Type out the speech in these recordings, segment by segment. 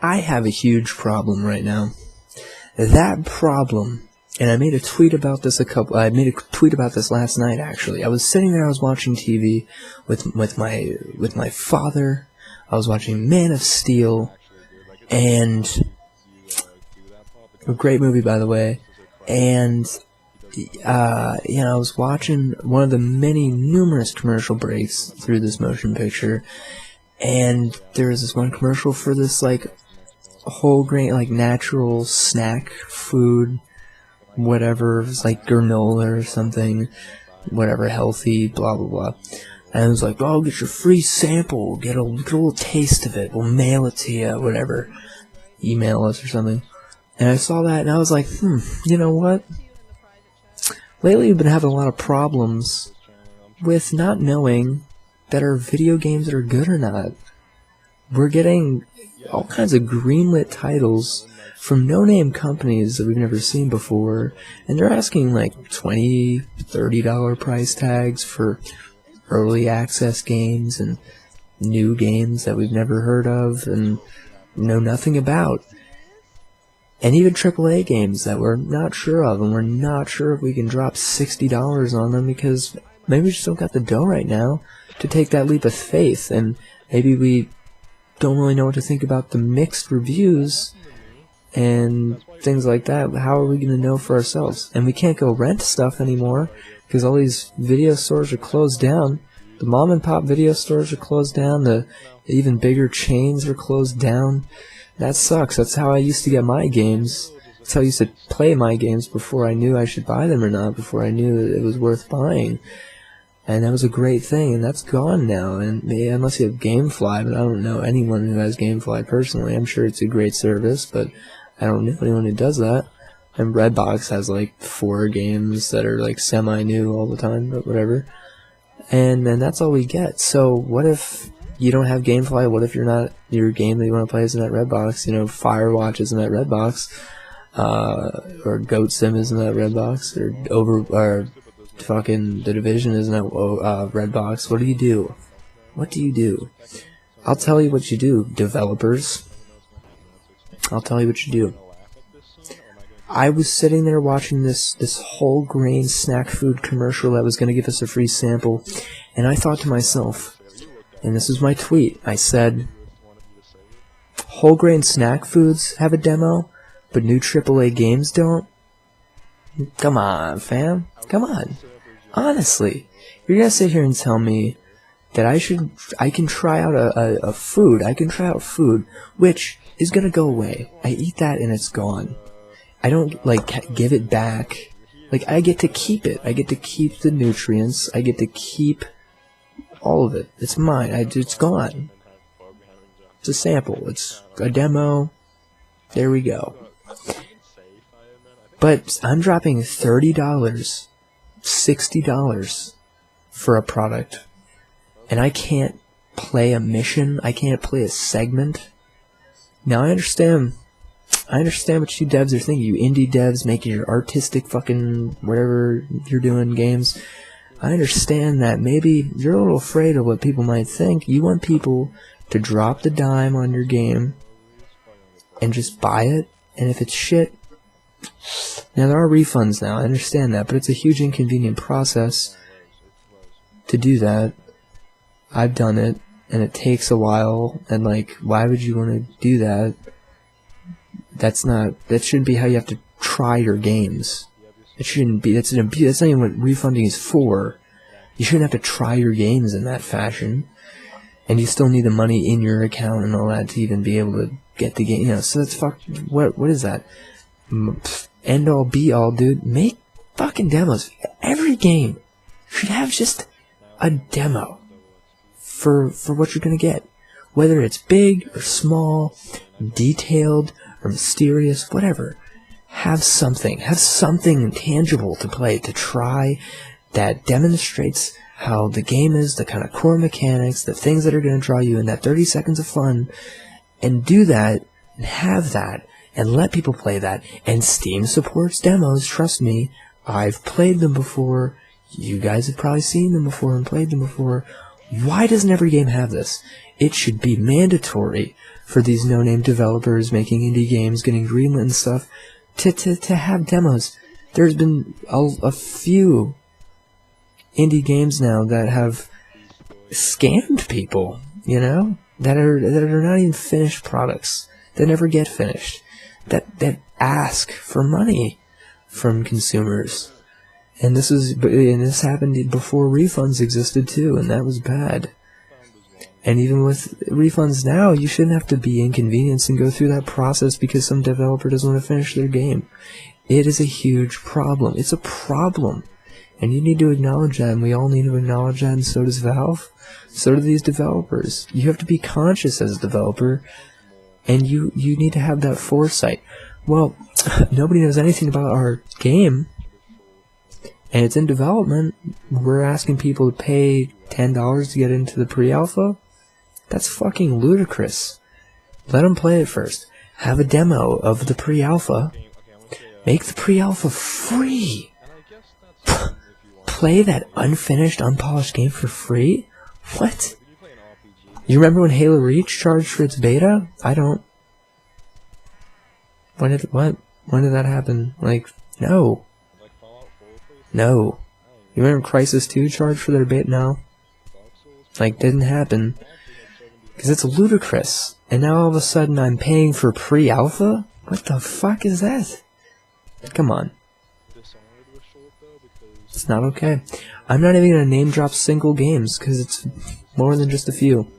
I have a huge problem right now. That problem, and I made a tweet about this last night, actually. I was sitting there, I was watching TV with my father. I was watching Man of Steel, and a great movie, by the way. And I was watching one of the numerous commercial breaks through this motion picture, and there was this one commercial for this, like, whole grain, like, natural snack food, whatever, it was like granola or something, whatever, healthy, blah, blah, blah. And it was like, oh, get your free sample, get a little taste of it, we'll mail it to you, whatever, email us or something. And I saw that, and I was like, you know what? Lately, we've been having a lot of problems with not knowing that our video games are good or not. We're getting all kinds of greenlit titles from no-name companies that we've never seen before, and they're asking like $20, $30 price tags for early access games and new games that we've never heard of and know nothing about. And even AAA games that we're not sure of, and we're not sure if we can drop $60 on them because maybe we just don't got the dough right now to take that leap of faith, and maybe we don't really know what to think about the mixed reviews and things like that. How are we going to know for ourselves? And we can't go rent stuff anymore because all these video stores are closed down. The mom and pop video stores are closed down. The even bigger chains are closed down. That sucks. That's how I used to get my games. That's how I used to play my games before I knew I should buy them or not, before I knew it was worth buying. And that was a great thing, and that's gone now. And unless you have GameFly, but I don't know anyone who has GameFly personally. I'm sure it's a great service, but I don't know anyone who does that. And Redbox has like 4 games that are like semi-new all the time, but whatever. And then that's all we get. So what if you don't have GameFly? What if your game that you want to play isn't at Redbox? Firewatch isn't at Redbox, or Goat Sim isn't at Redbox, or fucking The Division isn't at Redbox. What do you do? What do you do? I'll tell you what you do, developers. I'll tell you what you do. I was sitting there watching this whole grain snack food commercial that was going to give us a free sample, and I thought to myself, and this is my tweet, I said, whole grain snack foods have a demo, but new AAA games don't? Come on, fam. Come on. Honestly, you're going to sit here and tell me that I can try out a food, which is going to go away. I eat that and it's gone. I don't, give it back. I get to keep it. I get to keep the nutrients. I get to keep all of it. It's mine. It's gone. It's a sample. It's a demo. There we go. But I'm dropping $30, $60 for a product, and I can't play a mission. I can't play a segment. Now I understand what you devs are thinking. You indie devs making your artistic fucking whatever you're doing games. I understand that maybe you're a little afraid of what people might think. You want people to drop the dime on your game and just buy it, and if it's shit, now there are refunds now, I understand that, but it's a huge inconvenient process to do that. I've done it, and it takes a while, and why would you want to do that? That shouldn't be how you have to try your games. It shouldn't be, that's an abuse, that's not even what refunding is for. You shouldn't have to try your games in that fashion, and you still need the money in your account and all that to even be able to get the game, so that's what is that? End all be all, dude. Make fucking demos. Every game should have just a demo for what you're gonna get, whether it's big or small, detailed or mysterious, whatever. Have something tangible to play, to try, that demonstrates how the game is, the kind of core mechanics, the things that are gonna draw you in that 30 seconds of fun, and do that and have that. And let people play that. And Steam supports demos, trust me. I've played them before. You guys have probably seen them before and played them before. Why doesn't every game have this? It should be mandatory for these no-name developers making indie games, getting greenlit and stuff, to have demos. There's been a few indie games now that have scammed people, you know, that are not even finished products, that never get finished, that ask for money from consumers. And this happened before refunds existed too, and that was bad. And even with refunds now, you shouldn't have to be inconvenienced and go through that process because some developer doesn't want to finish their game. It is a huge problem. It's a problem. And you need to acknowledge that, and we all need to acknowledge that, and so does Valve. So do these developers. You have to be conscious as a developer, and you need to have that foresight. Well, nobody knows anything about our game, and it's in development. We're asking people to pay $10 to get into the pre-alpha? That's fucking ludicrous. Let them play it first. Have a demo of the pre-alpha. Make the pre-alpha free. Play that unfinished, unpolished game for free? What? You remember when Halo Reach charged for its beta? I don't. When did that happen? Like, no. No. You remember Crysis 2 charged for their beta? No. Like, didn't happen. Because it's ludicrous. And now all of a sudden I'm paying for pre-alpha? What the fuck is that? Come on. It's not okay. I'm not even going to name drop single games, because it's more than just a few.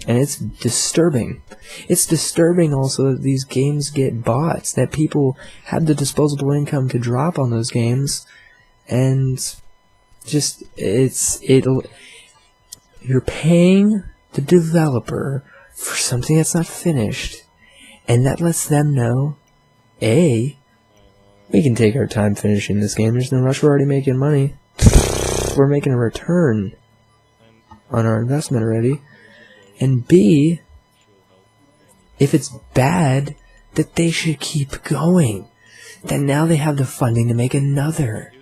And it's disturbing. It's disturbing also that these games get bought, that people have the disposable income to drop on those games, and just, you're paying the developer for something that's not finished, and that lets them know, A, we can take our time finishing this game, there's no rush, we're already making money. We're making a return on our investment already. And B, if it's bad, that they should keep going. That now they have the funding to make another.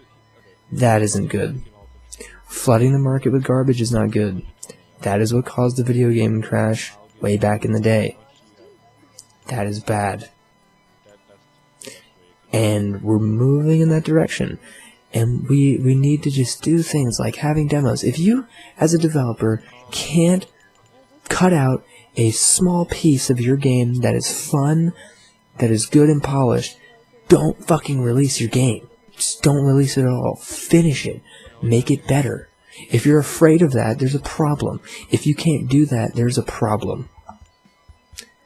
That isn't good. Flooding the market with garbage is not good. That is what caused the video game crash way back in the day. That is bad. And we're moving in that direction. And we need to just do things like having demos. If you, as a developer, can't cut out a small piece of your game that is fun, that is good and polished, don't fucking release your game. Just don't release it at all. Finish it. Make it better. If you're afraid of that, there's a problem. If you can't do that, there's a problem.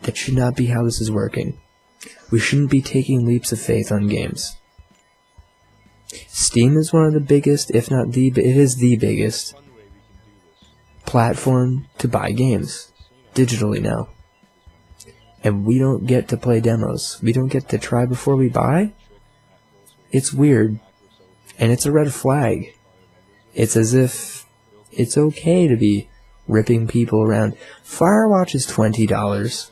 That should not be how this is working. We shouldn't be taking leaps of faith on games. Steam is one of the biggest, if not it is the biggest platform to buy games digitally now. And we don't get to play demos. We don't get to try before we buy. It's weird. And it's a red flag. It's as if it's okay to be ripping people around. Firewatch is $20.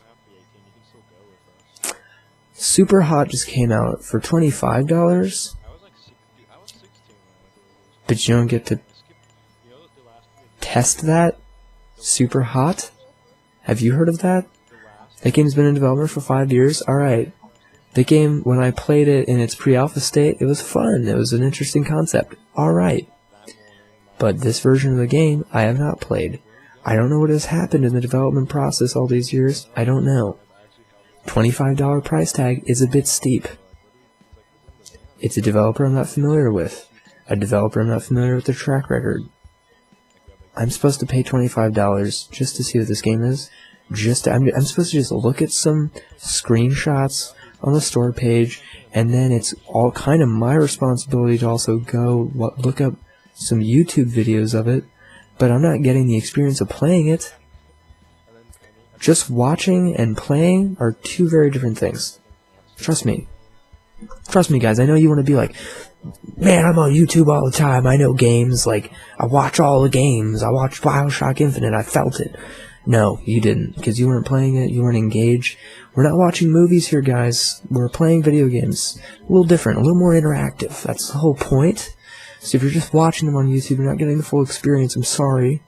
Super Hot just came out for $25. But you don't get to test that? Super Hot? Have you heard of that? That game's been in development for 5 years? Alright. The game, when I played it in its pre-alpha state, it was fun. It was an interesting concept. Alright. But this version of the game, I have not played. I don't know what has happened in the development process all these years. I don't know. $25 price tag is a bit steep. It's a developer I'm not familiar with. A developer I'm not familiar with their track record. I'm supposed to pay $25 just to see what this game is. I'm supposed to just look at some screenshots on the store page, and then it's all kind of my responsibility to also go look up some YouTube videos of it, but I'm not getting the experience of playing it. Just watching and playing are two very different things. Trust me. Trust me, guys. I know you want to be like, man, I'm on YouTube all the time. I know games. Like, I watch all the games. I watched Bioshock Infinite. I felt it. No, you didn't, because you weren't playing it. You weren't engaged. We're not watching movies here, guys. We're playing video games. A little different, a little more interactive. That's the whole point. So if you're just watching them on YouTube, you're not getting the full experience. I'm sorry.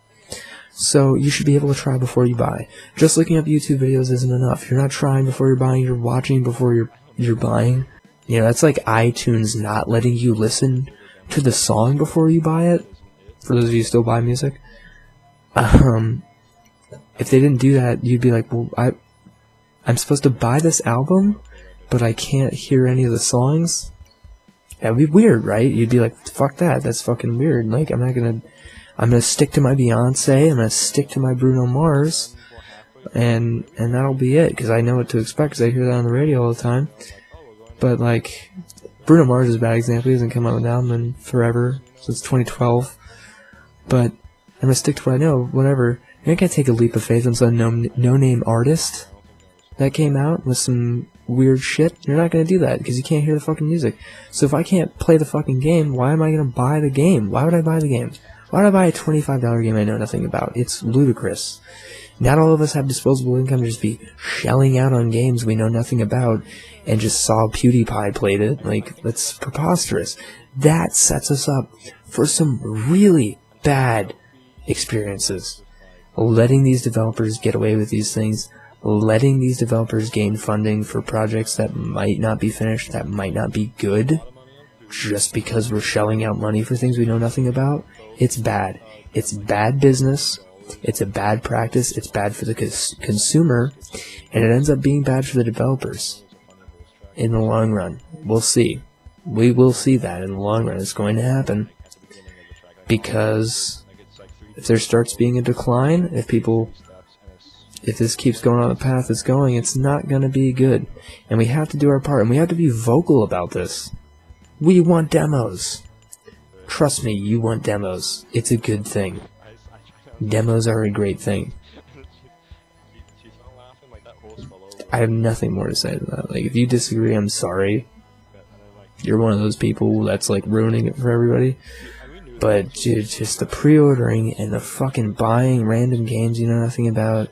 So you should be able to try before you buy. Just looking up YouTube videos isn't enough. You're not trying before you're buying, you're watching before you're buying. You know, that's like iTunes not letting you listen to the song before you buy it. For those of you who still buy music. If they didn't do that, you'd be like, well, I'm supposed to buy this album, but I can't hear any of the songs? That'd be weird, right? You'd be like, fuck that, that's fucking weird. Like, I'm gonna stick to my Beyonce, I'm gonna stick to my Bruno Mars, and that'll be it, because I know what to expect, because I hear that on the radio all the time. But, like, Bruno Mars is a bad example. He hasn't come out with an album in forever, since 2012. But I'm gonna stick to what I know, whatever. You're not gonna take a leap of faith on some no-name artist that came out with some weird shit. You're not gonna do that, because you can't hear the fucking music. So if I can't play the fucking game, why am I gonna buy the game? Why would I buy the game? Why would I buy a $25 game I know nothing about? It's ludicrous. Not all of us have disposable income to just be shelling out on games we know nothing about and just saw PewDiePie played it. Like, that's preposterous. That sets us up for some really bad experiences. Letting these developers get away with these things, letting these developers gain funding for projects that might not be finished, that might not be good, just because we're shelling out money for things we know nothing about. It's bad. It's bad business. It's a bad practice. It's bad for the consumer, and it ends up being bad for the developers in the long run. We'll see. We will see that in the long run. It's going to happen, because if there starts being a decline, if this keeps going on the path it's going, it's not going to be good. And we have to do our part, and we have to be vocal about this. We want demos. Trust me, you want demos. It's a good thing. Demos are a great thing. I have nothing more to say to that. Like, if you disagree, I'm sorry. You're one of those people that's, like, ruining it for everybody. But, dude, just the pre-ordering and the fucking buying random games you know nothing about,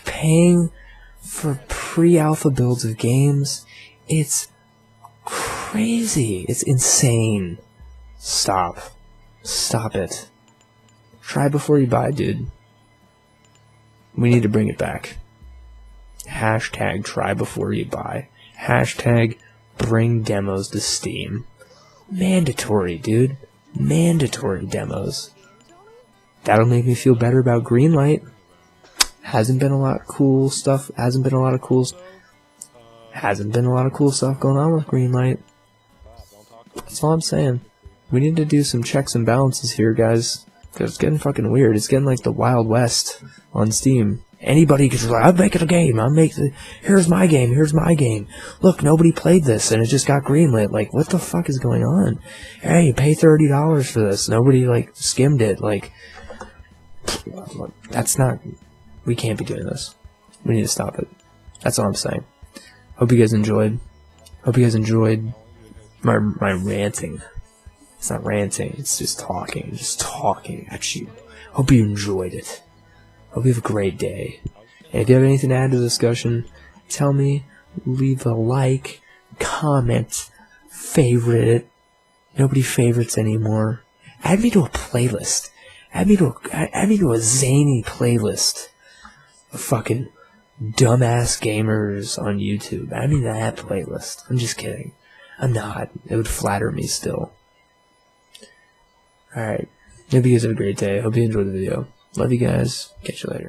paying for pre-alpha builds of games, it's crazy. It's insane. Stop it. Try before you buy, dude. We need to bring it back. Hashtag try before you buy. Hashtag bring demos to Steam. Mandatory, dude. Mandatory demos. That'll make me feel better about Greenlight. Hasn't been a lot of cool stuff going on with Greenlight. That's all I'm saying. We need to do some checks and balances here, guys. Because it's getting fucking weird. It's getting like the Wild West on Steam. Anybody can just like, I'm making a game. Here's my game. Look, nobody played this, and it just got greenlit. Like, what the fuck is going on? Hey, pay $30 for this. Nobody, like, skimmed it. Like, that's not... We can't be doing this. We need to stop it. That's all I'm saying. Hope you guys enjoyed. My ranting. It's not ranting, it's just talking at you. Hope you enjoyed it. Hope you have a great day. And if you have anything to add to the discussion, tell me, leave a like, comment, favorite it. Nobody favorites anymore. Add me to a playlist. Add me to a zany playlist of fucking dumbass gamers on YouTube. Add me to that playlist. I'm just kidding. I'm not. It would flatter me still. Alright. Hope you guys have a great day. Hope you enjoyed the video. Love you guys. Catch you later.